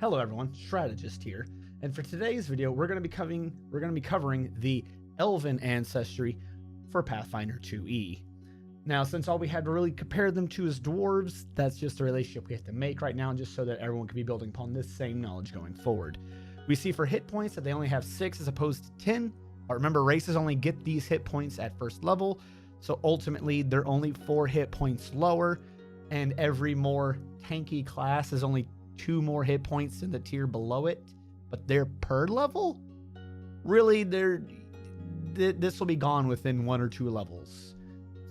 Hello everyone, Strategist here, and for today's video we're going to be covering the Elven ancestry for Pathfinder 2e. Now, since all we had to really compare them to is dwarves, that's just the relationship we have to make right now, just so that everyone can be building upon this same knowledge going forward. We see for hit points that they only have 6 as opposed to 10. But remember, races only get these hit points at first level, so ultimately they're only 4 hit points lower, and every more tanky class is only 2 more hit points in the tier below it, but they're per level? Really, this will be gone within 1 or 2 levels.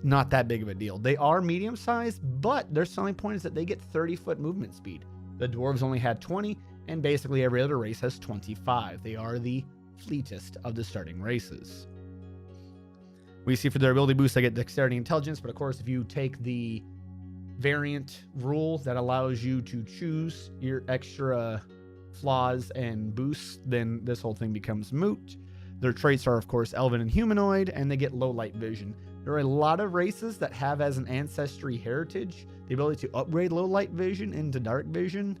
Not that big of a deal. They are medium sized, but their selling point is that they get 30-foot movement speed. The dwarves only had 20, and basically every other race has 25. They are the fleetest of the starting races. We see for their ability boost, they get dexterity and intelligence, but of course, if you take the variant rule that allows you to choose your extra flaws and boosts, then this whole thing becomes moot. Their traits are, of course, Elven and Humanoid, and they get low light vision. There are a lot of races that have as an ancestry heritage the ability to upgrade low light vision into dark vision.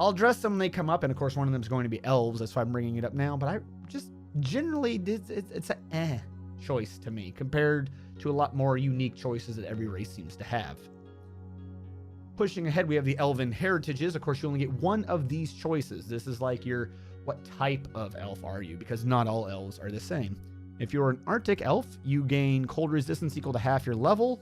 I'll address them when they come up, and of course one of them is going to be Elves. That's why I'm bringing it up now, but I just generally, it's an choice to me compared to a lot more unique choices that every race seems to have. Pushing ahead, we have the Elven heritages. Of course, you only get one of these choices. This is like your, what type of elf are you? Because not all elves are the same. If you're an Arctic elf, you gain cold resistance equal to half your level,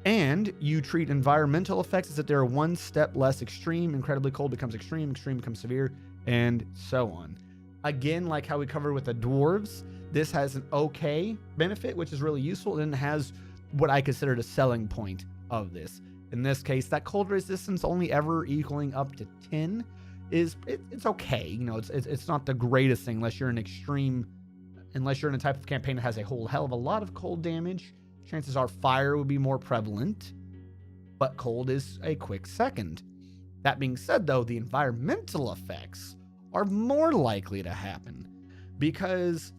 and you treat environmental effects as if they're 1 step less extreme. Incredibly cold becomes extreme, extreme becomes severe, and so on. Again, like how we covered with the dwarves, this has an okay benefit, which is really useful, and has what I consider the selling point of this. In this case, that cold resistance only ever equaling up to 10 is it's okay. You know, it's not the greatest thing unless you're in a type of campaign that has a whole hell of a lot of cold damage. Chances are fire would be more prevalent, but cold is a quick second. That being said, though, the environmental effects are more likely to happen, because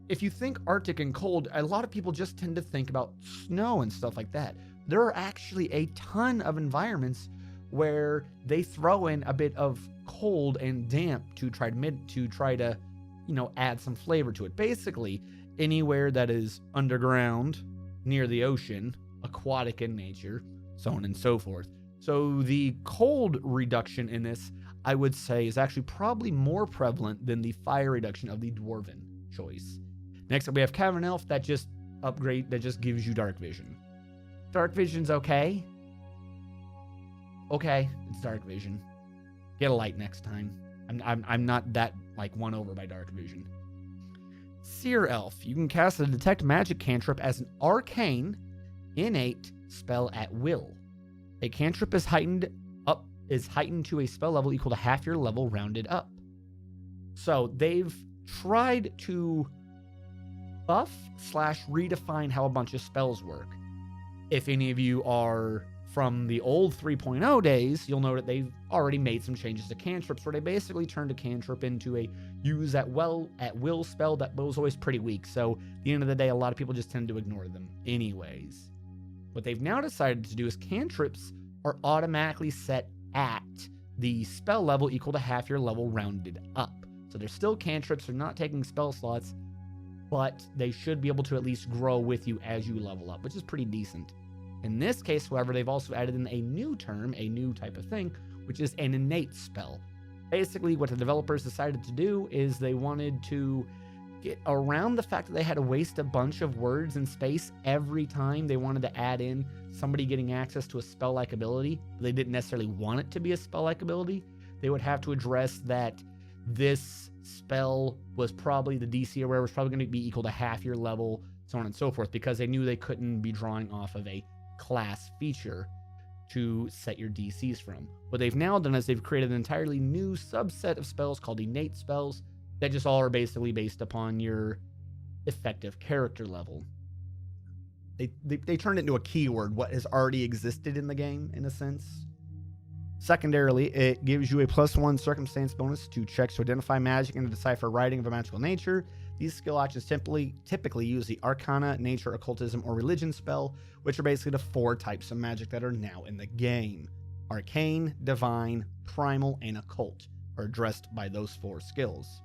if you think Arctic and cold, a lot of people just tend to think about snow and stuff like that. There are actually a ton of environments where they throw in a bit of cold and damp to try to, you know, add some flavor to it. Basically, anywhere that is underground, near the ocean, aquatic in nature, so on and so forth. So the cold reduction in this, I would say, is actually probably more prevalent than the fire reduction of the dwarven choice. Next up, we have Cavern Elf. That just gives you dark vision. Dark vision's okay. Okay, it's dark vision. Get a light next time. I'm not that won over by dark vision. Seer Elf. You can cast a detect magic cantrip as an arcane innate spell at will. A cantrip is heightened to a spell level equal to half your level rounded up. So they've tried to buff/redefine how a bunch of spells work. If any of you are from the old 3.0 days, you'll know that they've already made some changes to cantrips where they basically turned a cantrip into a use at will spell that was always pretty weak. So at the end of the day, a lot of people just tend to ignore them anyways. What they've now decided to do is cantrips are automatically set at the spell level equal to half your level rounded up. So they're still cantrips, they're not taking spell slots, but they should be able to at least grow with you as you level up, which is pretty decent. In this case, however, they've also added in a new term, a new type of thing, which is an innate spell. Basically, what the developers decided to do is they wanted to get around the fact that they had to waste a bunch of words and space every time they wanted to add in somebody getting access to a spell-like ability. They didn't necessarily want it to be a spell-like ability. They would have to address that this spell was probably, the DC or whatever, was probably going to be equal to half your level, so on and so forth, because they knew they couldn't be drawing off of a class feature to set your DCs from. What they've now done is they've created an entirely new subset of spells called innate spells that just all are basically based upon your effective character level. They turned it into a keyword, what has already existed in the game, in a sense. Secondarily, it gives you a +1 circumstance bonus to checks to identify magic and to decipher writing of a magical nature. These skill actions typically use the Arcana, Nature, Occultism, or Religion spell, which are basically the 4 types of magic that are now in the game. Arcane, Divine, primal, and occult are addressed by those 4 skills.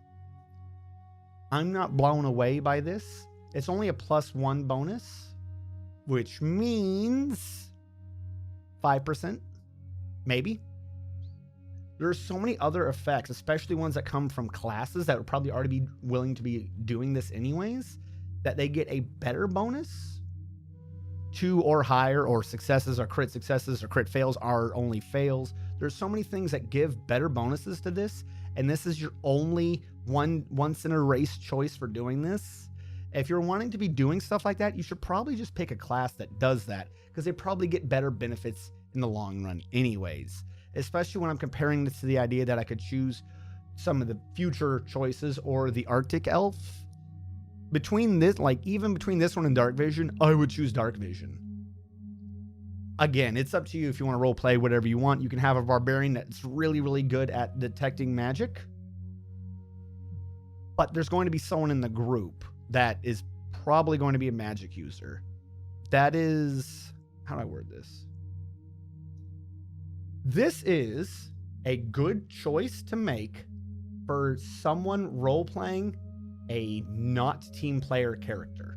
I'm not blown away by this. It's only a +1 bonus, which means 5%, maybe. There are so many other effects, especially ones that come from classes that would probably already be willing to be doing this anyways, that they get a better bonus. 2 or higher, or successes or crit fails are only fails. There's so many things that give better bonuses to this, and this is your only once in a race choice for doing this. If you're wanting to be doing stuff like that, you should probably just pick a class that does that, because they probably get better benefits in the long run anyways. Especially when I'm comparing this to the idea that I could choose some of the future choices or the Arctic Elf. Between this, even between this one and Dark Vision, I would choose Dark Vision. Again, it's up to you if you want to role play whatever you want. You can have a Barbarian that's really, really good at detecting magic. But there's going to be someone in the group that is probably going to be a magic user. That is, how do I word this? This is a good choice to make for someone role-playing a not team player character.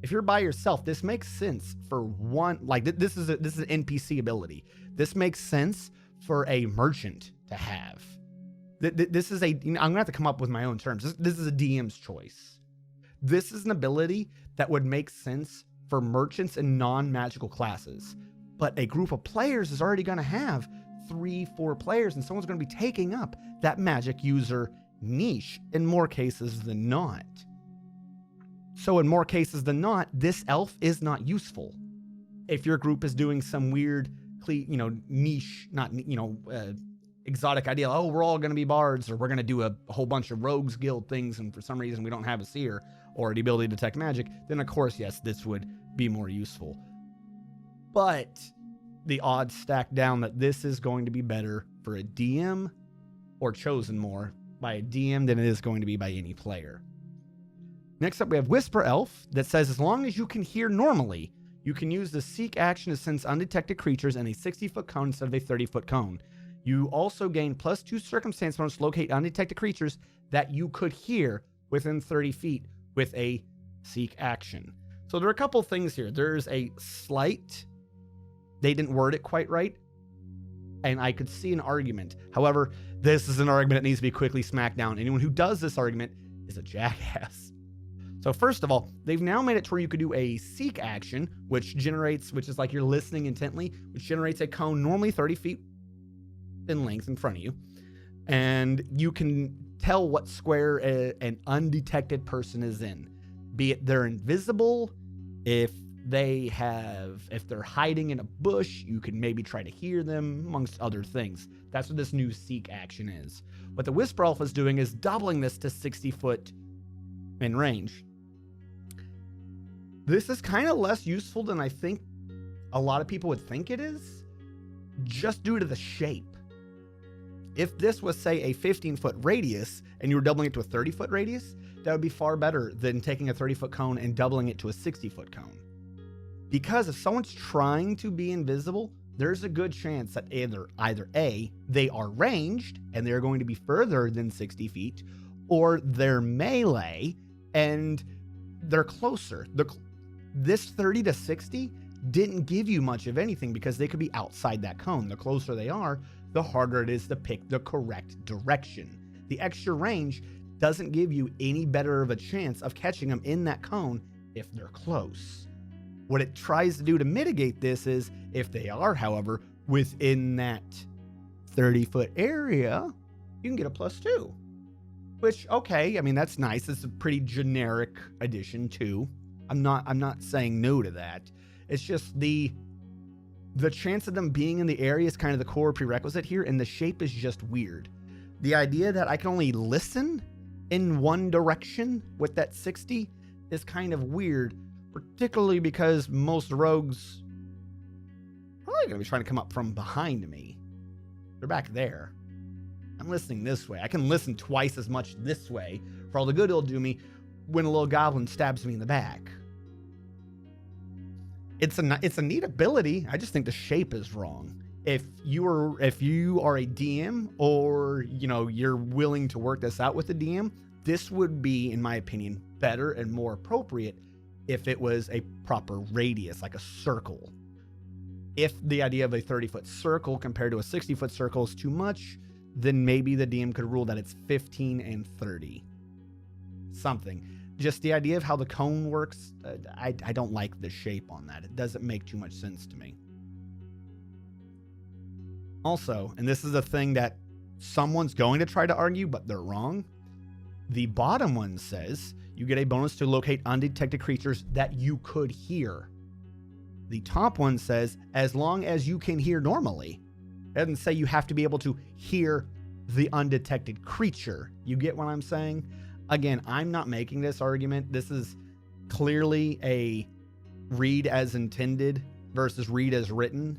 If you're by yourself, this makes sense for one, this is an NPC ability. This makes sense for a merchant to have. This is I'm gonna have to come up with my own terms. This is a DM's choice. This is an ability that would make sense for merchants and non-magical classes. But a group of players is already gonna have 3-4 players, and someone's gonna be taking up that magic user niche in more cases than not. So in more cases than not, this elf is not useful. If your group is doing some weird, niche, exotic idea, oh, we're all going to be bards, or we're going to do a whole bunch of rogues guild things, and for some reason we don't have a seer or the ability to detect magic, then of course, yes, this would be more useful. But the odds stack down that this is going to be better for a DM, or chosen more by a DM, than it is going to be by any player. Next up, we have Whisper Elf that says, as long as you can hear normally, you can use the Seek action to sense undetected creatures in a 60-foot cone instead of a 30-foot cone. You also gain +2 circumstance bonus to locate undetected creatures that you could hear within 30 feet with a Seek action. So there are a couple things here. There's a slight, they didn't word it quite right, and I could see an argument. However, this is an argument that needs to be quickly smacked down. Anyone who does this argument is a jackass. So first of all, they've now made it to where you could do a Seek action, which is like you're listening intently, which generates a cone normally 30 feet in length in front of you. And you can tell what square an undetected person is in. Be it they're invisible, if they're hiding in a bush, you can maybe try to hear them, amongst other things. That's what this new Seek action is. What the Whisper Elf is doing is doubling this to 60 foot in range. This is kind of less useful than I think a lot of people would think it is, just due to the shape. If this was, say, a 15-foot radius and you were doubling it to a 30-foot radius, that would be far better than taking a 30-foot cone and doubling it to a 60-foot cone. Because if someone's trying to be invisible, there's a good chance that either A, they are ranged and they're going to be further than 60 feet, or they're melee and they're closer. This 30 to 60 didn't give you much of anything because they could be outside that cone. The closer they are, the harder it is to pick the correct direction. The extra range doesn't give you any better of a chance of catching them in that cone if they're close. What it tries to do to mitigate this is, if they are, however, within that 30-foot area, you can get a +2. Which, okay, I mean, that's nice. It's a pretty generic addition too. I'm not saying no to that. It's just the chance of them being in the area is kind of the core prerequisite here, and the shape is just weird. The idea that I can only listen in one direction with that 60 is kind of weird, particularly because most rogues are probably going to be trying to come up from behind me. They're back there. I'm listening this way. I can listen twice as much this way for all the good it'll do me when a little goblin stabs me in the back. It's a neat ability. I just think the shape is wrong. if you are a DM, or you're willing to work this out with the DM, this would be, in my opinion, better and more appropriate if it was a proper radius, like a circle. If the idea of a 30-foot circle compared to a 60-foot circle is too much, then maybe the DM could rule that it's 15 and 30. Something. Just the idea of how the cone works, I don't like the shape on that. It doesn't make too much sense to me. Also, and this is a thing that someone's going to try to argue, but they're wrong. The bottom one says you get a bonus to locate undetected creatures that you could hear. The top one says as long as you can hear normally. It doesn't say you have to be able to hear the undetected creature. You get what I'm saying? Again, I'm not making this argument. This is clearly a read as intended versus read as written.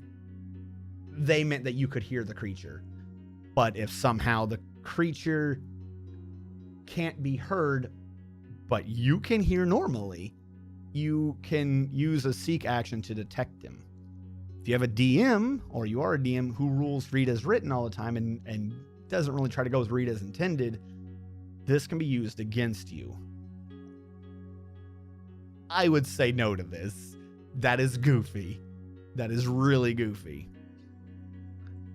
They meant that you could hear the creature. But if somehow the creature can't be heard, but you can hear normally, you can use a seek action to detect him. If you have a DM, or you are a DM who rules read as written all the time and doesn't really try to go with read as intended, this can be used against you. I would say no to this. That is goofy. That is really goofy.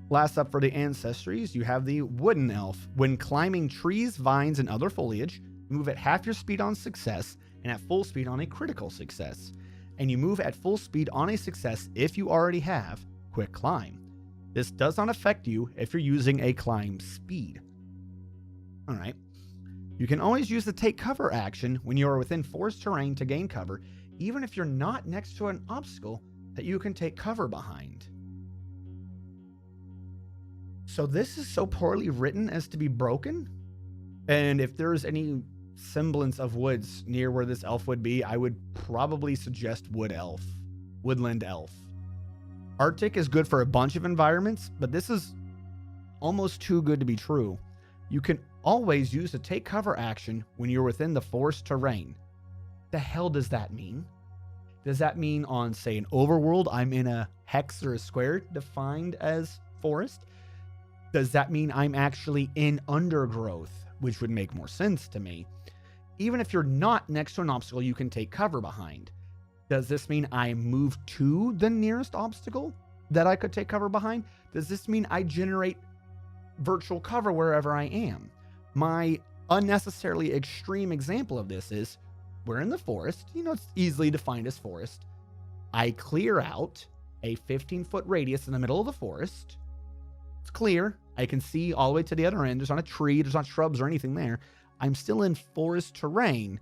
Last up for the ancestries, you have the wooden elf. When climbing trees, vines, and other foliage, move at half your speed on success and at full speed on a critical success. And you move at full speed on a success if you already have quick climb. This does not affect you if you're using a climb speed. All right. You can always use the take cover action when you are within forest terrain to gain cover, even if you're not next to an obstacle that you can take cover behind. So this is so poorly written as to be broken. And if there's any semblance of woods near where this elf would be, I would probably suggest woodland elf. Arctic is good for a bunch of environments, but this is almost too good to be true. You can always use the take cover action when you're within the forest terrain. The hell does that mean? Does that mean on, say, an overworld, I'm in a hex or a square defined as forest? Does that mean I'm actually in undergrowth, which would make more sense to me? Even if you're not next to an obstacle you can take cover behind, does this mean I move to the nearest obstacle that I could take cover behind? Does this mean I generate virtual cover wherever I am? My unnecessarily extreme example of this is we're in the forest. It's easily defined as forest. I clear out a 15-foot radius in the middle of the forest. It's clear. I can see all the way to the other end. There's not a tree. There's not shrubs or anything there. I'm still in forest terrain.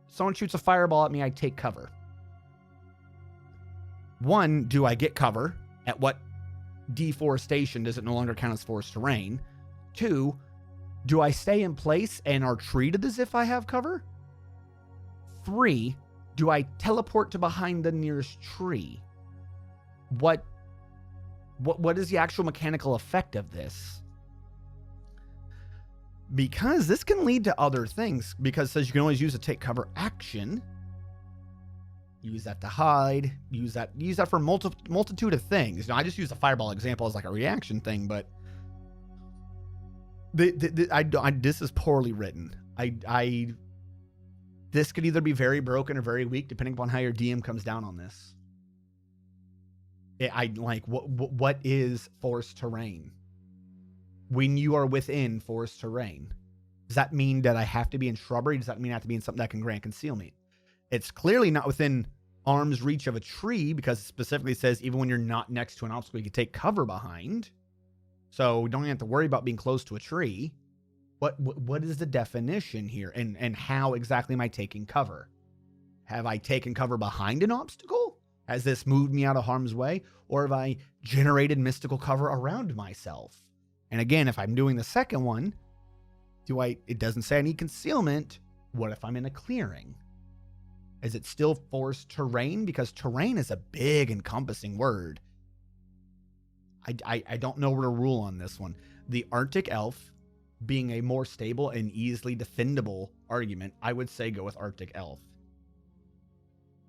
Someone shoots a fireball at me. I take cover. One, do I get cover? At what deforestation does it no longer count as forest terrain? Two, do I stay in place and are treated as if I have cover? Three, do I teleport to behind the nearest tree? What is the actual mechanical effect of this? Because this can lead to other things, because it says you can always use a take cover action. Use that to hide, use that for multitude of things. I just use the fireball example as like a reaction thing, but this is poorly written. This could either be very broken or very weak, depending upon how your DM comes down on this. What is forest terrain? When you are within forest terrain, does that mean that I have to be in shrubbery? Does that mean I have to be in something that can grant concealment? It's clearly not within arm's reach of a tree, because it specifically says even when you're not next to an obstacle, you can take cover behind. So we don't even have to worry about being close to a tree. What is the definition here? And how exactly am I taking cover? Have I taken cover behind an obstacle? Has this moved me out of harm's way? Or have I generated mystical cover around myself? And again, if I'm doing the second one, it doesn't say I need concealment. What if I'm in a clearing? Is it still forest terrain? Because terrain is a big encompassing word. I don't know where to rule on this one. The Arctic elf being a more stable and easily defendable argument, I would say go with Arctic elf.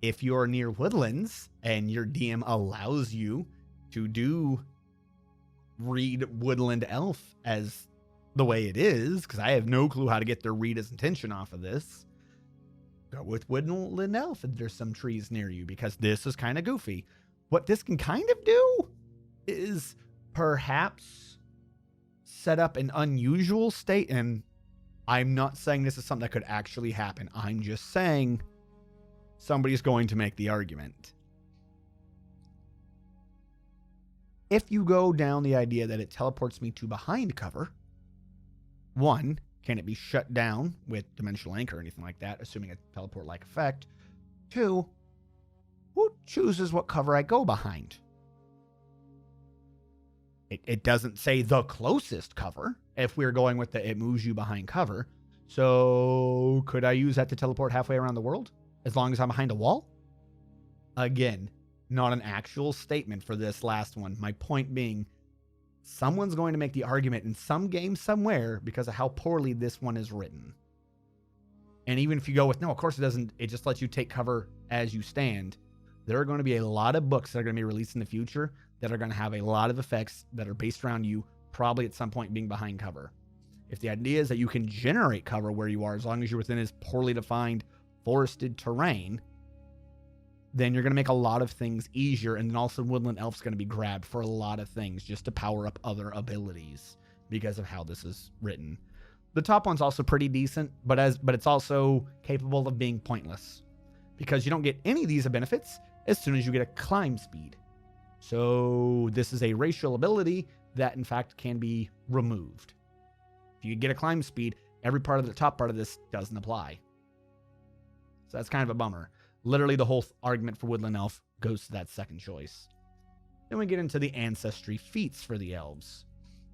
If you're near woodlands and your DM allows you to do read Woodland Elf as the way it is, because I have no clue how to get their read as intention off of this. Go with Woodland Elf if there's some trees near you, because this is kind of goofy. What this can kind of do is perhaps set up an unusual state, and I'm not saying this is something that could actually happen. I'm just saying somebody's going to make the argument. If you go down the idea that it teleports me to behind cover, one, can it be shut down with Dimensional Anchor or anything like that, assuming a teleport-like effect? Two, who chooses what cover I go behind? It doesn't say the closest cover if we're going with the it moves you behind cover. So could I use that to teleport halfway around the world as long as I'm behind a wall? Again, not an actual statement for this last one. My point being, someone's going to make the argument in some game somewhere because of how poorly this one is written. And even if you go with, no, of course it doesn't, it just lets you take cover as you stand. There are going to be a lot of books that are going to be released in the future that are going to have a lot of effects that are based around you probably at some point being behind cover. If the idea is that you can generate cover where you are as long as you're within this poorly defined forested terrain, then you're going to make a lot of things easier, and then also Woodland Elf's going to be grabbed for a lot of things just to power up other abilities because of how this is written. The top one's also pretty decent, but it's also capable of being pointless because you don't get any of these benefits as soon as you get a climb speed. So this is a racial ability that in fact can be removed. If you get a climb speed, every part of the top part of this doesn't apply. So that's kind of a bummer. Literally the whole argument for Woodland Elf goes to that second choice. Then we get into the ancestry feats for the elves.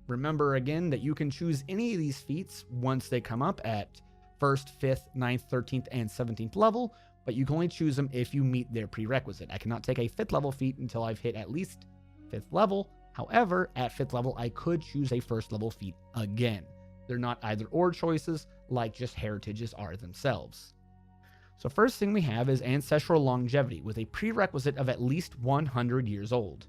Remember again that you can choose any of these feats once they come up at 1st, 5th, 9th, 13th, and 17th level, but you can only choose them if you meet their prerequisite. I cannot take a 5th level feat until I've hit at least 5th level. However, at 5th level, I could choose a 1st level feat again. They're not either or choices like just heritages are themselves. So first thing we have is Ancestral Longevity with a prerequisite of at least 100 years old.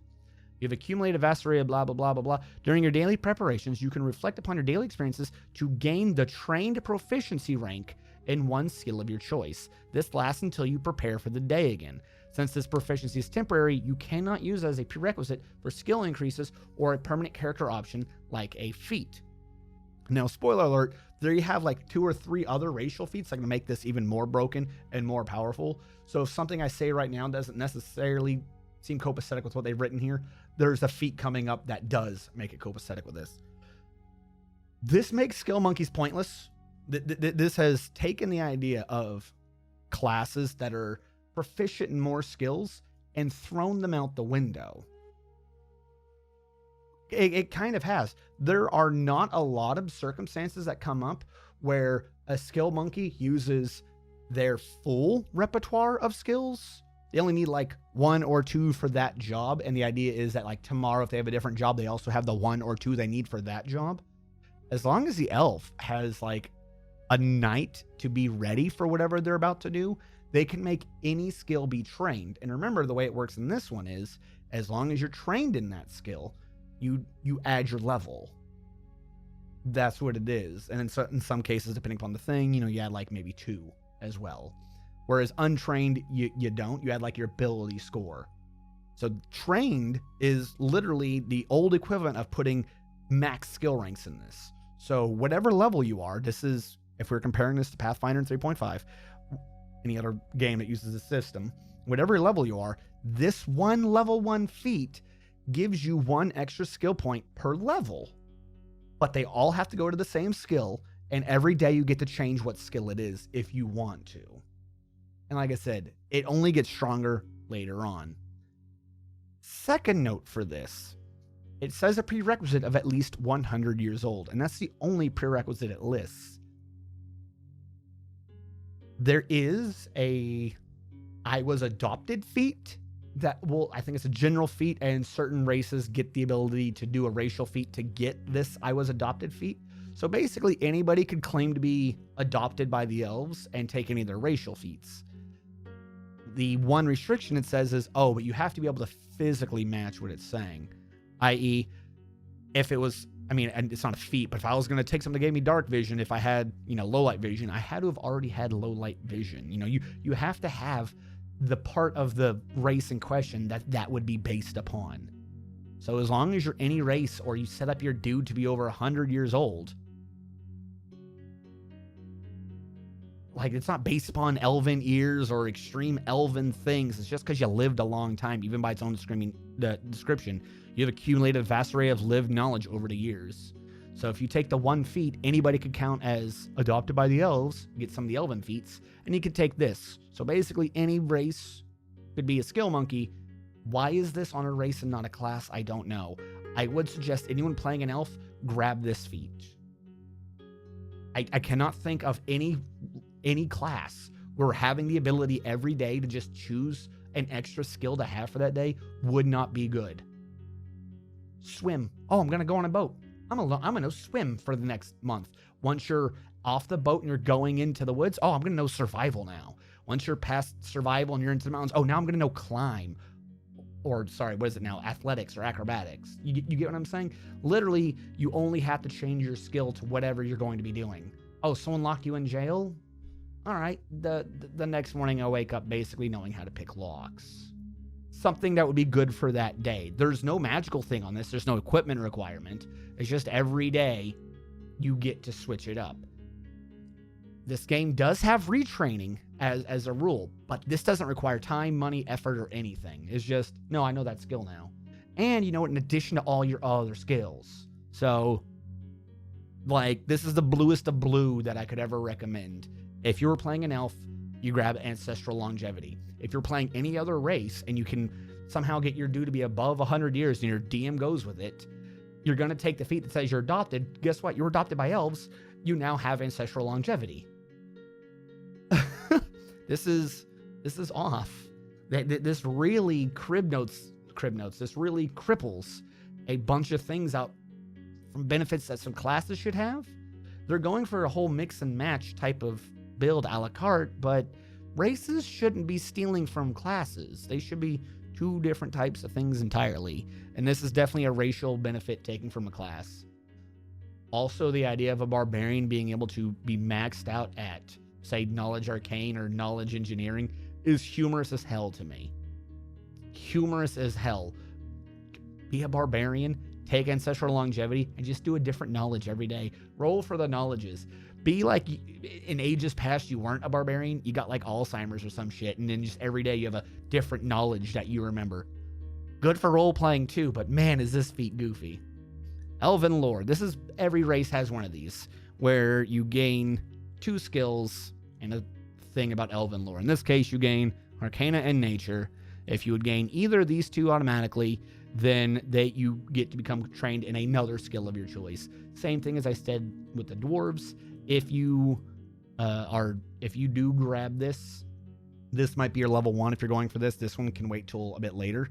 You have accumulated a vast array of blah, blah, blah, blah, blah. During your daily preparations, you can reflect upon your daily experiences to gain the trained proficiency rank in one skill of your choice. This lasts until you prepare for the day again. Since this proficiency is temporary, you cannot use it as a prerequisite for skill increases or a permanent character option like a feat. Now, spoiler alert, there you have like 2 or 3 other racial feats that can make this even more broken and more powerful. So if something I say right now doesn't necessarily seem copacetic with what they've written here, there's a feat coming up that does make it copacetic with this. This makes skill monkeys pointless. This has taken the idea of classes that are proficient in more skills and thrown them out the window. It kind of has. There are not a lot of circumstances that come up where a skill monkey uses their full repertoire of skills. They only need like 1 or 2 for that job. And the idea is that like tomorrow, if they have a different job, they also have the 1 or 2 they need for that job. As long as the elf has like a night to be ready for whatever they're about to do, they can make any skill be trained. And remember, the way it works in this one is as long as you're trained in that skill, you add your level. That's what it is. And in some cases, depending upon the thing, you add like maybe 2 as well. Whereas untrained, you don't. You add like your ability score. So trained is literally the old equivalent of putting max skill ranks in this. So whatever level you are, this is, if we're comparing this to Pathfinder in 3.5, any other game that uses this system, whatever level you are, this one level 1 feat gives you 1 extra skill point per level. But they all have to go to the same skill, and every day you get to change what skill it is if you want to. And like I said, it only gets stronger later on. Second note for this, it says a prerequisite of at least 100 years old, and that's the only prerequisite it lists. There is a I was adopted feat that I think it's a general feat, and certain races get the ability to do a racial feat to get this I was adopted feat. So basically anybody could claim to be adopted by the elves and take any of their racial feats. The one restriction it says is, but you have to be able to physically match what it's saying. I.e., if it was, I mean, and it's not a feat, but if I was going to take something that gave me dark vision, if I had, low light vision, I had to have already had low light vision. You have to have the part of the race in question that would be based upon. So as long as you're any race or you set up your dude to be over 100 years old, like, it's not based upon elven ears or extreme elven things. It's just because you lived a long time. Even by its own description, you have accumulated a vast array of lived knowledge over the years. So if you take the one feat, anybody could count as adopted by the elves, get some of the elven feats, and you could take this. So basically any race could be a skill monkey. Why is this on a race and not a class? I don't know. I would suggest anyone playing an elf, grab this feat. I cannot think of any class where having the ability every day to just choose an extra skill to have for that day would not be good. Swim. Oh, I'm going to go on a boat. I'm going to swim for the next month. Once you're off the boat and you're going into the woods, oh, I'm going to know survival now. Once you're past survival and you're into the mountains, oh, now I'm going to know climb. Or, sorry, what is it now? Athletics or acrobatics. You get what I'm saying? Literally, you only have to change your skill to whatever you're going to be doing. Oh, someone locked you in jail? All right, the next morning I wake up basically knowing how to pick locks. Something that would be good for that day. There's no magical thing on this. There's no equipment requirement. It's just every day you get to switch it up. This game does have retraining as a rule, but this doesn't require time, money, effort, or anything. It's just, no, I know that skill now. And you know it in addition to all your other skills. So, like, this is the bluest of blue that I could ever recommend. If you were playing an elf, you grab Ancestral Longevity. If you're playing any other race and you can somehow get your dude to be above 100 years and your DM goes with it, you're going to take the feat that says you're adopted. Guess what? You're adopted by elves. You now have Ancestral Longevity. This is off. This really this really cripples a bunch of things out from benefits that some classes should have. They're going for a whole mix and match type of build a la carte, but races shouldn't be stealing from classes. They should be two different types of things entirely. And this is definitely a racial benefit taken from a class. Also, the idea of a barbarian being able to be maxed out at, say, knowledge arcane or knowledge engineering is humorous as hell to me. Humorous as hell. Be a barbarian, take Ancestral Longevity, and just do a different knowledge every day. Roll for the knowledges. Be like, in ages past, you weren't a barbarian. You got like Alzheimer's or some shit, and then just every day you have a different knowledge that you remember. Good for role-playing too, but man, is this feat goofy. Elven lore. This is, every race has one of these, where you gain 2 skills and a thing about Elven lore. In this case, you gain Arcana and Nature. If you would gain either of these 2 automatically, then you get to become trained in another skill of your choice. Same thing as I said with the dwarves. If you do grab this might be your level 1 if you're going for this. This one can wait till a bit later.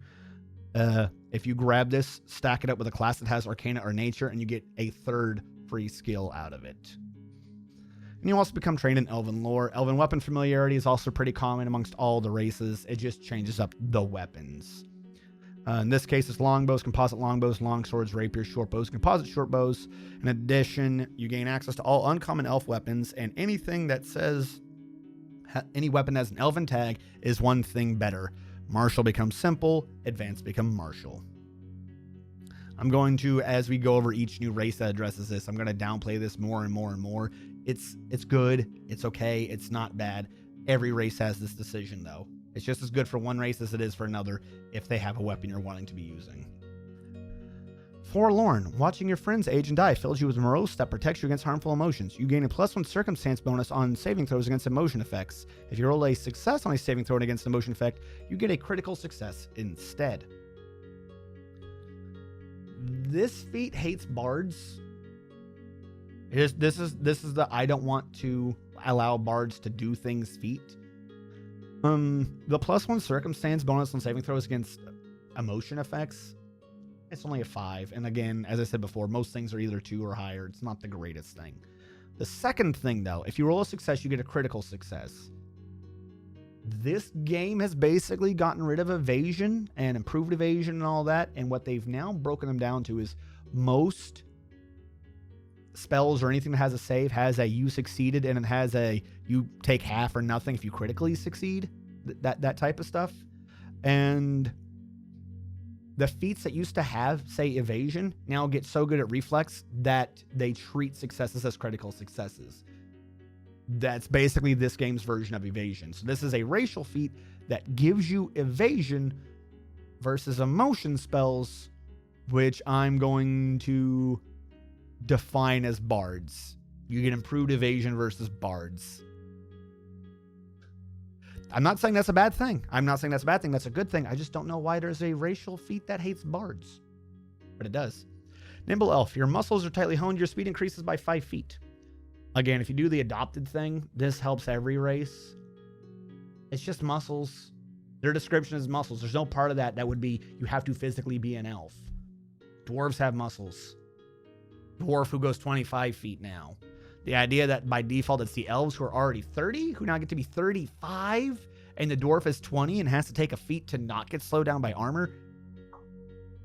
If you grab this, stack it up with a class that has Arcana or Nature, and you get a 3rd free skill out of it. And you also become trained in Elven lore. Elven weapon familiarity is also pretty common amongst all the races. It just changes up the weapons. In this case, it's longbows, composite longbows, longswords, rapiers, shortbows, composite shortbows. In addition, you gain access to all uncommon elf weapons, and anything that says any weapon has an elven tag is one thing better. Martial becomes simple, advanced become martial. I'm going to, as we go over each new race that addresses this, I'm going to downplay this more and more and more. It's good, it's okay, it's not bad. Every race has this decision, though. It's just as good for one race as it is for another if they have a weapon you're wanting to be using. Forlorn. Watching your friends age and die fills you with morose that protects you against harmful emotions. You gain a +1 circumstance bonus on saving throws against emotion effects. If you roll a success on a saving throw against an emotion effect, you get a critical success instead. This feat hates bards. This is the I don't want to allow bards to do things feat. The +1 circumstance bonus on saving throws against emotion effects, it's only a 5. And again, as I said before, most things are either 2 or higher. It's not the greatest thing. The second thing, though, if you roll a success, you get a critical success. This game has basically gotten rid of evasion and improved evasion and all that. And what they've now broken them down to is most spells or anything that has a save has a you succeeded, and it has a you take half or nothing if you critically succeed, that type of stuff. And the feats that used to have, say, evasion, now get so good at reflex that they treat successes as critical successes. That's basically this game's version of evasion. So this is a racial feat that gives you evasion versus emotion spells, which I'm going to define as bards. You get improved evasion versus bards. I'm not saying that's a bad thing. That's a good thing. I just don't know why there's a racial feat that hates bards. But it does. Nimble Elf. Your muscles are tightly honed. Your speed increases by 5 feet. Again, if you do the adopted thing, this helps every race. It's just muscles. Their description is muscles. There's no part of that would be you have to physically be an elf. Dwarves have muscles. Dwarf who goes 25 feet now. The idea that by default it's the elves who are already 30 who now get to be 35, and the dwarf is 20 and has to take a feat to not get slowed down by armor.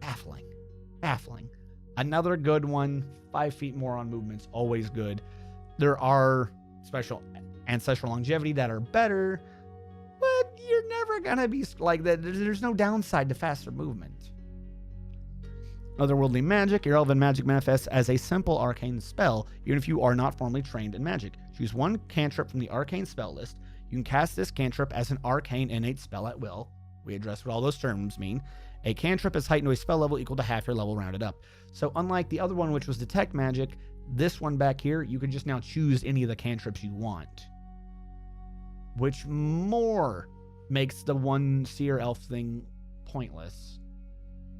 Baffling. Another good one. 5 feet more on movements, always good. There are special ancestral longevity that are better, but you're never gonna be like that. There's no downside to faster movement. Otherworldly magic. Your elven magic manifests as a simple arcane spell, even if you are not formally trained in magic. Choose one cantrip from the arcane spell list. You can cast this cantrip as an arcane innate spell at will. We addressed what all those terms mean. A cantrip is heightened to a spell level equal to half your level rounded up. So unlike the other one, which was detect magic, this one back here, you can just now choose any of the cantrips you want, which more makes the one seer elf thing pointless.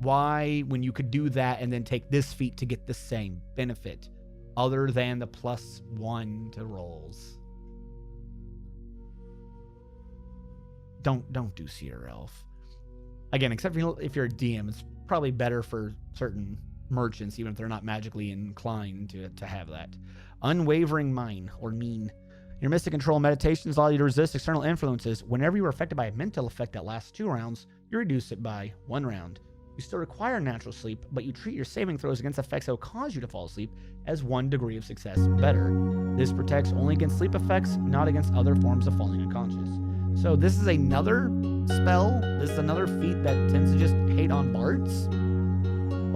Why, when you could do that and then take this feat to get the same benefit, other than the +1 to rolls? Don't do Seer Elf. Again, except if you're a DM, it's probably better for certain merchants, even if they're not magically inclined to have that. Unwavering Mind, or Mean. Your Mystic Control meditations allow you to resist external influences. Whenever you are affected by a mental effect that lasts 2 rounds, you reduce it by 1 round. You still require natural sleep, but you treat your saving throws against effects that will cause you to fall asleep as 1 degree of success better. This protects only against sleep effects, not against other forms of falling unconscious. So this is another spell. This is another feat that tends to just hate on bards.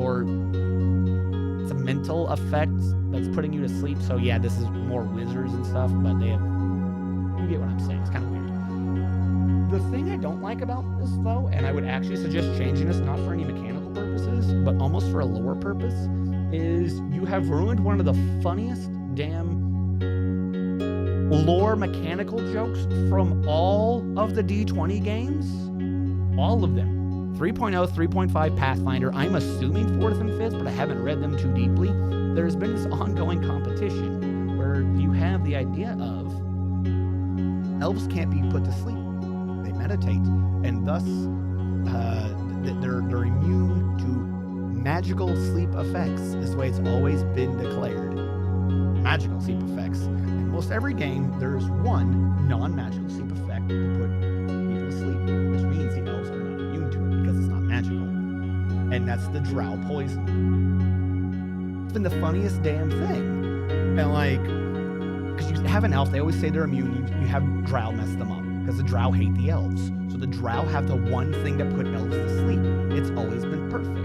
Or it's a mental effect that's putting you to sleep. So yeah, this is more wizards and stuff, but they have... You get what I'm saying. It's kind of weird. The thing I don't like about this, though, and I would actually suggest changing this not for any mechanical purposes, but almost for a lore purpose, is you have ruined one of the funniest damn lore mechanical jokes from all of the D20 games. All of them. 3.0, 3.5 Pathfinder. I'm assuming 4th and 5th, but I haven't read them too deeply. There's been this ongoing competition where you have the idea of elves can't be put to sleep. They meditate, and thus they're immune to magical sleep effects. Is the way it's always been declared. Magical sleep effects. In most every game, there's one non-magical sleep effect to put people to sleep, which means the elves are not immune to it because it's not magical. And that's the drow poison. It's been the funniest damn thing. And like, because you have an elf, they always say they're immune. You have drow mess them up. Because the drow hate the elves. So the drow have the one thing that put elves to sleep. It's always been perfect.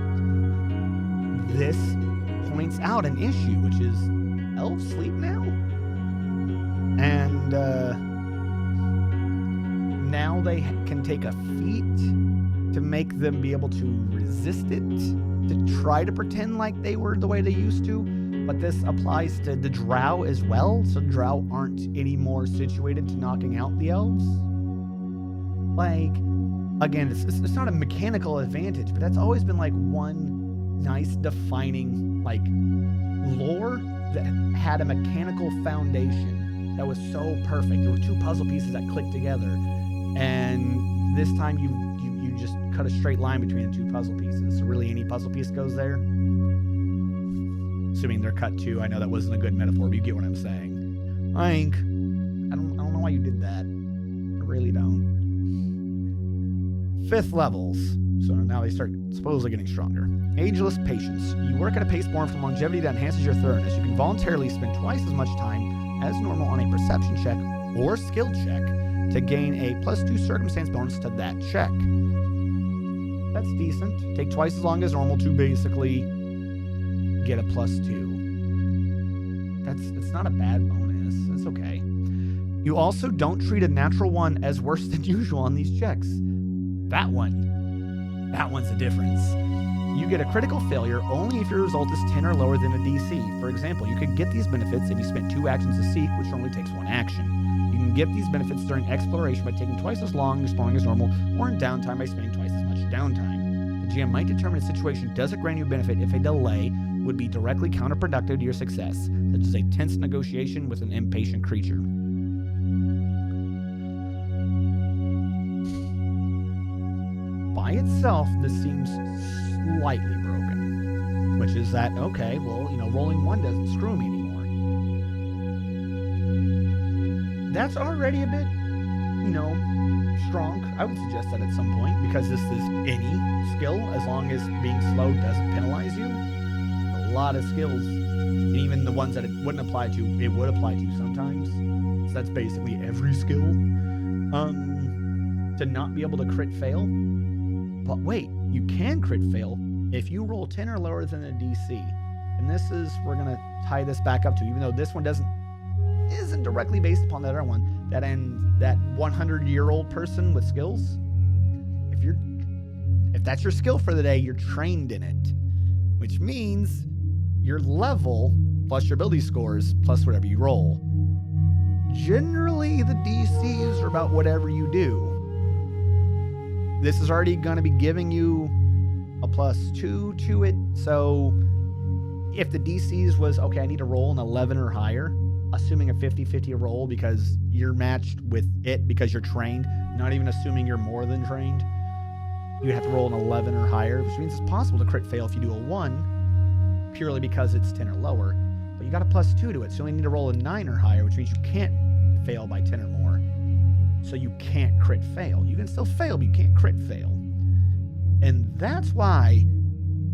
This points out an issue, which is elves sleep now? And now they can take a feat to make them be able to resist it, to try to pretend like they were the way they used to. But this applies to the drow as well, so drow aren't any more situated to knocking out the elves. Like, again, it's not a mechanical advantage, but that's always been like one nice defining like lore that had a mechanical foundation that was so perfect. There were 2 puzzle pieces that clicked together, and this time you just cut a straight line between the 2 puzzle pieces. So really, any puzzle piece goes there. Assuming they're cut too. I know that wasn't a good metaphor, but you get what I'm saying. Like, I don't know why you did that. I really don't. 5th levels. So now they start supposedly getting stronger. Ageless patience. You work at a pace born from longevity that enhances your thoroughness. You can voluntarily spend twice as much time as normal on a perception check or skill check to gain a +2 circumstance bonus to that check. That's decent. Take twice as long as normal to basically get a +2. That's not a bad bonus. That's okay. You also don't treat a natural 1 as worse than usual on these checks. That one's the difference. You get a critical failure only if your result is 10 or lower than a DC. For example, you could get these benefits if you spent 2 actions to seek, which only takes 1 action. You can get these benefits during exploration by taking twice as long exploring as normal, or in downtime by spending twice as much downtime. The GM might determine a situation doesn't grant you a benefit if a delay would be directly counterproductive to your success, such as a tense negotiation with an impatient creature. By itself, this seems slightly broken, which is that, okay, well, rolling 1 doesn't screw me anymore. That's already a bit, strong. I would suggest that at some point, because this is any skill, as long as being slow doesn't penalize you. A lot of skills, and even the ones that it wouldn't apply to, it would apply to sometimes. So that's basically every skill. To not be able to crit fail. But wait, you can crit fail if you roll 10 or lower than a DC. And this is, we're going to tie this back up to, even though this one isn't directly based upon that other one, that 100-year-old person with skills. If that's your skill for the day, you're trained in it, which means your level plus your ability scores plus whatever you roll. Generally, the DCs are about whatever you do. This is already going to be giving you a +2 to it. So if the DCs was, okay, I need to roll an 11 or higher, assuming a 50-50 roll because you're matched with it because you're trained, not even assuming you're more than trained, you'd have to roll an 11 or higher, which means it's possible to crit fail if you do a 1 purely because it's 10 or lower. But you got a +2 to it, so you only need to roll a 9 or higher, which means you can't fail by 10 or more. So you can't crit fail. You can still fail, but you can't crit fail. And that's why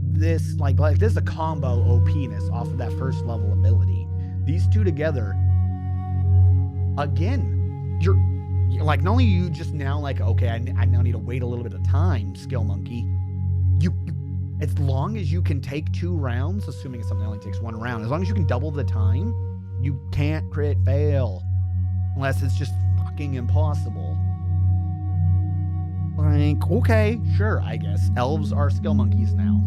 this, like this is a combo OP-ness off of that first level ability. These two together, again, you're like, not only you just now like, okay, I now need to wait a little bit of time, Skill Monkey. You as long as you can take 2 rounds, assuming it's something that only takes 1 round, as long as you can double the time, you can't crit fail. Unless it's just fucking impossible. Like, okay, sure, I guess. Elves are skill monkeys now.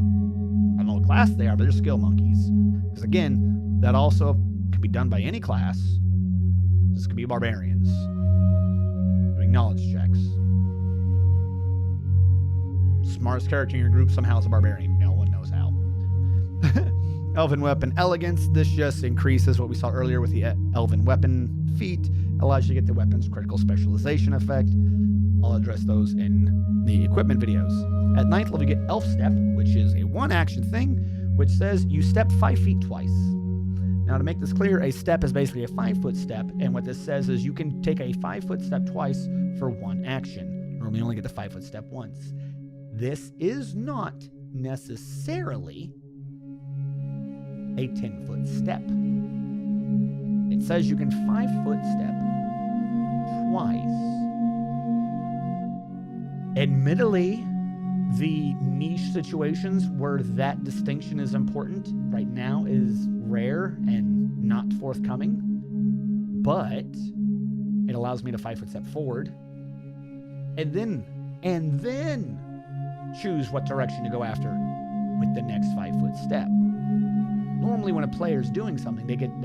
I don't know what class they are, but they're skill monkeys. Because again, that also can be done by any class. This could be barbarians. Doing knowledge checks. Smartest character in your group somehow is a barbarian. No one knows how. Elven weapon elegance. This just increases what we saw earlier with the elven weapon feat. Allows you to get the weapon's critical specialization effect. I'll address those in the equipment videos. At 9th level, you get Elf Step, which is a 1-action thing, which says you step 5 feet twice. Now, to make this clear, a step is basically a 5-foot step, and what this says is you can take a 5-foot step twice for 1 action. Normally, you only get the 5-foot step once. This is not necessarily a 10-foot step. It says you can 5-foot step twice. Admittedly, the niche situations where that distinction is important right now is rare and not forthcoming, but it allows me to 5-foot step forward and then choose what direction to go after with the next 5-foot step. Normally when a player is doing something, they can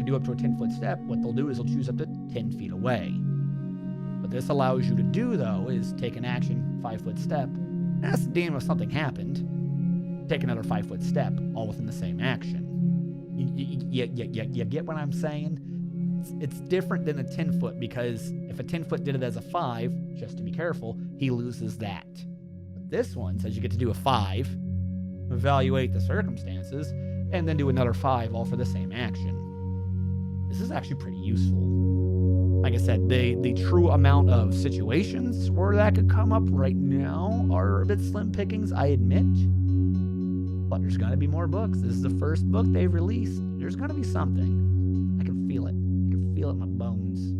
do up to a 10-foot step. What they'll do is they'll choose up to 10 feet away. What this allows you to do, though, is take an action, 5-foot step, ask the DM if something happened, take another 5-foot step, all within the same action. You get what I'm saying? It's different than a 10-foot, because if a 10-foot did it as a 5, just to be careful, he loses that. But this one says you get to do a 5, evaluate the circumstances, and then do another 5, all for the same action. This is actually pretty useful. Like I said, the true amount of situations where that could come up right now are a bit slim pickings, I admit. But there's got to be more books. This is the first book they've released. There's got to be something. I can feel it. I can feel it in my bones.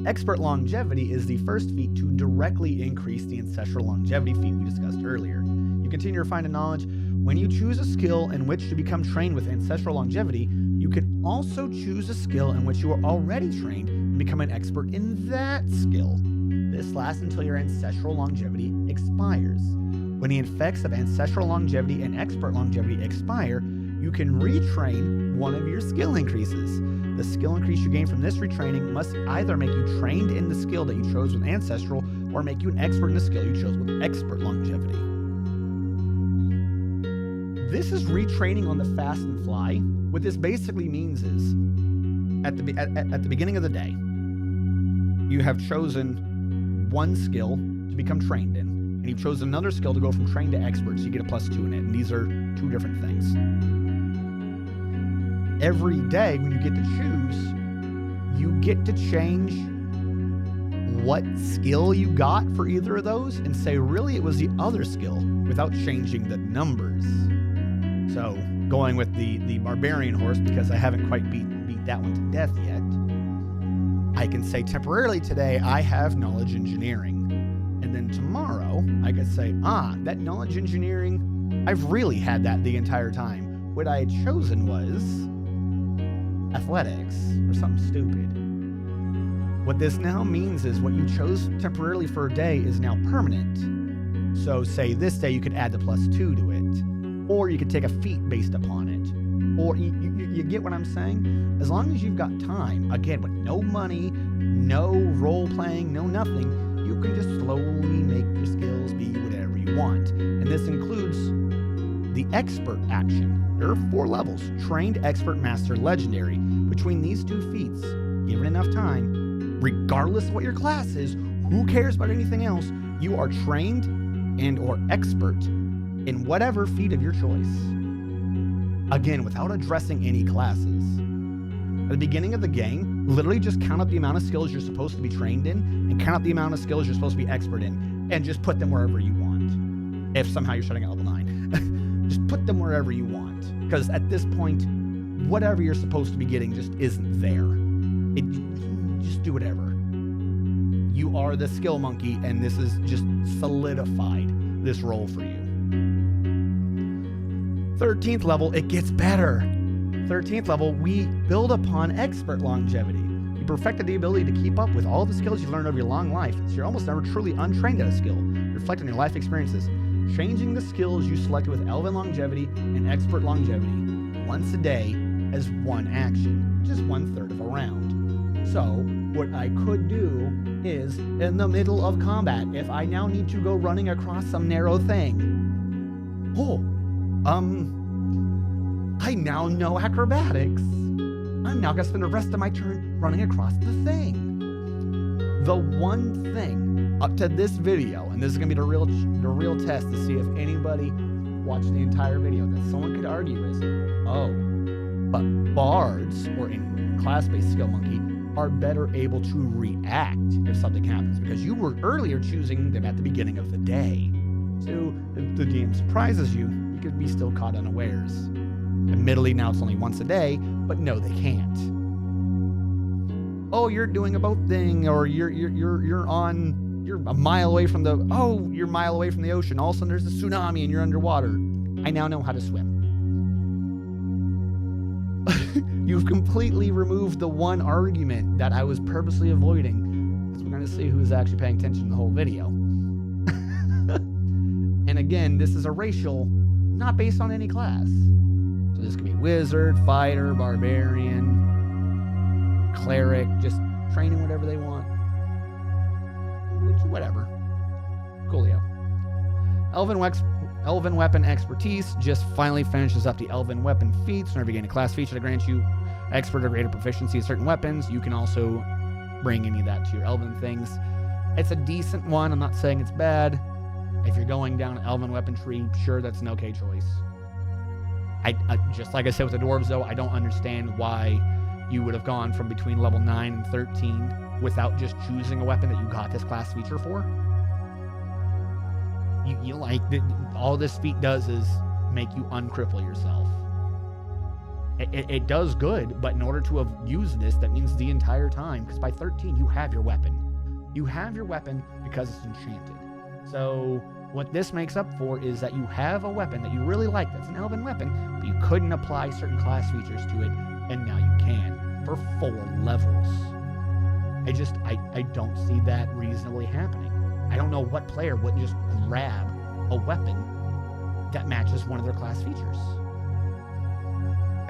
Expert longevity is the first feat to directly increase the ancestral longevity feat we discussed earlier. You continue to refine knowledge. When you choose a skill in which to become trained with ancestral longevity, you can also choose a skill in which you are already trained and become an expert in that skill. This lasts until your ancestral longevity expires. When the effects of ancestral longevity and expert longevity expire, you can retrain one of your skill increases. The skill increase you gain from this retraining must either make you trained in the skill that you chose with ancestral or make you an expert in the skill you chose with expert longevity. This is retraining on the fast and fly. What this basically means is, at the beginning of the day, you have chosen one skill to become trained in, and you've chosen another skill to go from trained to expert, so you get a +2 in it, and these are two different things. Every day when you get to choose, you get to change what skill you got for either of those and say, really, it was the other skill without changing the numbers. So going with the barbarian horse, because I haven't quite beat that one to death yet, I can say temporarily today I have knowledge engineering. And then tomorrow I could say, that knowledge engineering, I've really had that the entire time. What I had chosen was athletics or something stupid. What this now means is what you chose temporarily for a day is now permanent. So say this day you could add the +2 to it, or you could take a feat based upon it, or you get what I'm saying? As long as you've got time, again, with no money, no role playing, no nothing, you can just slowly make your skills be whatever you want. And this includes the expert action. There are 4 levels: trained, expert, master, legendary. Between these 2 feats, given enough time, regardless of what your class is, who cares about anything else, you are trained and or expert in whatever feat of your choice. Again, without addressing any classes. At the beginning of the game, literally just count up the amount of skills you're supposed to be trained in and count up the amount of skills you're supposed to be expert in and just put them wherever you want. If somehow you're starting at level 9. Just put them wherever you want. Because at this point, whatever you're supposed to be getting just isn't there. Just do whatever. You are the skill monkey, and this is just solidified this role for you. 13th level, it gets better. 13th level, we build upon expert longevity. You perfected the ability to keep up with all the skills you've learned over your long life, so you're almost never truly untrained at a skill. Reflect on your life experiences, changing the skills you selected with Elven longevity and expert longevity once a day as one action, which is 1/3 of a round. So what I could do is, in the middle of combat, if I now need to go running across some narrow thing, I now know acrobatics. I'm now gonna spend the rest of my turn running across the thing. The one thing up to this video, and this is gonna be the real test to see if anybody watched the entire video, that someone could argue is, but bards, or in class-based skill monkey, are better able to react if something happens, because you were earlier choosing them at the beginning of the day. So if the DM surprises you, you could be still caught unawares. Admittedly, now it's only once a day, but no, they can't. Oh, you're doing a boat thing, or you're a mile away from you're a mile away from the ocean. All of a sudden there's a tsunami and you're underwater. I now know how to swim. You've completely removed the one argument that I was purposely avoiding, because we're going to see who's actually paying attention to the whole video. And again, this is a racial, not based on any class. So this could be wizard, fighter, barbarian, cleric, just training whatever they want. Whatever. Coolio. Elven weapon expertise just finally finishes up the Elven weapon feats. Whenever you gain a class feature that grants you expert or greater proficiency in certain weapons, you can also bring any of that to your Elven things. It's a decent one. I'm not saying it's bad. If you're going down an Elven weapon tree, sure, that's an okay choice. I just like I said with the dwarves, though, I don't understand why you would have gone from between level 9 and 13 without just choosing a weapon that you got this class feature for. You like, all this feat does is make you uncripple yourself. It does good, but in order to have used this, that means the entire time, because by 13 you have your weapon. You have your weapon because it's enchanted. So what this makes up for is that you have a weapon that you really like, that's an elven weapon, but you couldn't apply certain class features to it, and now you can for 4 levels. I don't see that reasonably happening. I don't know what player wouldn't just grab a weapon that matches one of their class features.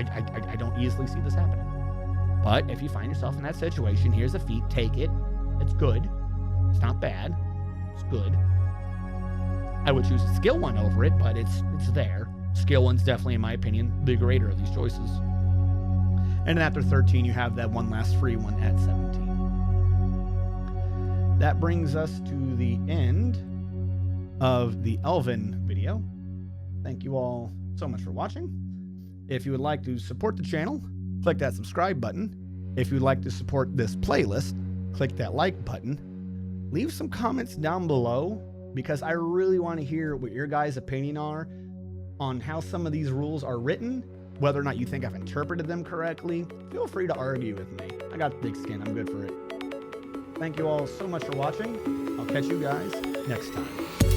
I don't easily see this happening. But if you find yourself in that situation, here's a feat, take it. It's good. It's not bad. It's good. I would choose a skill one over it, but it's there. Skill one's definitely, in my opinion, the greater of these choices. And then after 13, you have that one last free one at 17. That brings us to the end of the Elven video. Thank you all so much for watching. If you would like to support the channel, click that subscribe button. If you would like to support this playlist, click that like button. Leave some comments down below, because I really want to hear what your guys' opinion are on how some of these rules are written, whether or not you think I've interpreted them correctly. Feel free to argue with me. I got thick skin. I'm good for it. Thank you all so much for watching. I'll catch you guys next time.